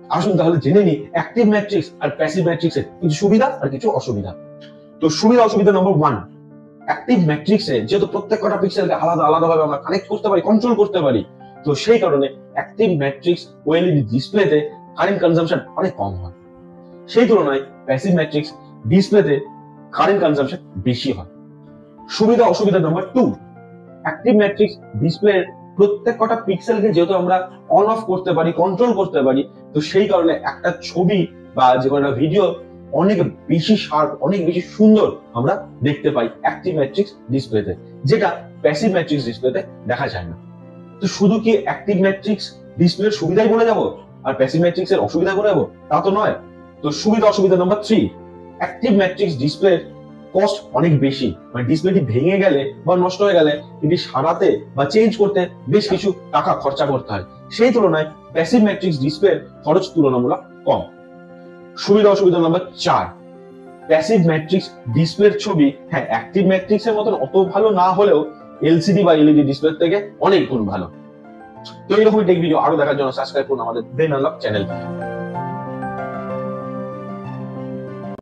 আসুন তাহলে জেনে নিই অ্যাক্টিভ ম্যাট্রিক্স আর প্যাসিভ ম্যাট্রিক্স এর কিছু সুবিধা আর কিছু অসুবিধা। তো সুবিধা অসুবিধা নম্বর 1, অ্যাক্টিভ ম্যাট্রিক্সে যেহেতু প্রত্যেক কটা পিক্সেলকে আলাদা আলাদা ভাবে আমরা কানেক্ট করতে পারি, কন্ট্রোল করতে পারি, তো সেই কারণে অ্যাক্টিভ ম্যাট্রিক্স ওএলইডি ডিসপ্লেতে কারেন্ট কনজাম্পশন অনেক কম হয়। সেই তুলনায় প্যাসিভ ম্যাট্রিক্স ডিসপ্লেতে কারেন্ট কনজাম্পশন বেশি হয়। সুবিধা অসুবিধা নাম্বার 2, অ্যাক্টিভ ম্যাট্রিক্স ডিসপ্লে প্রত্যেক কটা পিক্সেলকে যেহেতু আমরা অন অফ করতে পারি, কন্ট্রোল করতে পারি, তো সেই কারণে একটা ছবি বা যে কোনো ভিডিও অনেক বেশি শার্প, অনেক বেশি সুন্দর আমরা দেখতে পাই অ্যাক্টিভ ম্যাট্রিক্স ডিসপ্লেতে, যেটা প্যাসিভ ম্যাট্রিক্স ডিসপ্লেতে দেখা যায় না। তো শুধু কি অ্যাক্টিভ ম্যাট্রিক্স ডিসপ্লের সুবিধাই বলে যাব আর প্যাসিভ ম্যাট্রিক্স এর অসুবিধা বলে যাব, তা তো নয়। তো সুবিধা অসুবিধা নাম্বার 3, অ্যাক্টিভ ম্যাট্রিক্স ডিসপ্লের কস্ট অনেক বেশি, মানে ডিসপ্লেটি ভেঙে গেলে বা নষ্ট হয়ে গেলে এটি সারাতে বা চেঞ্জ করতে বেশ কিছু টাকা খরচা করতে হয়। সেই তুলনায় প্যাসিভ ম্যাট্রিক্স ডিসপ্লের খরচ তুলনামূলক কম। সুবিধা অসুবিধা নাম্বার 4, প্যাসিভ ম্যাট্রিক্স ডিসপ্লের ছবি হ্যাঁ অ্যাক্টিভ ম্যাট্রিক্স এর মতন অত ভালো না হলেও এলসিডি বা এলইডি ডিসপ্লে থেকে অনেক গুণ ভালো। তো এইরকম টেক ভিডিও আরো দেখার জন্য সাবস্ক্রাইব করুন আমাদের ব্রেন আনলক চ্যানেল।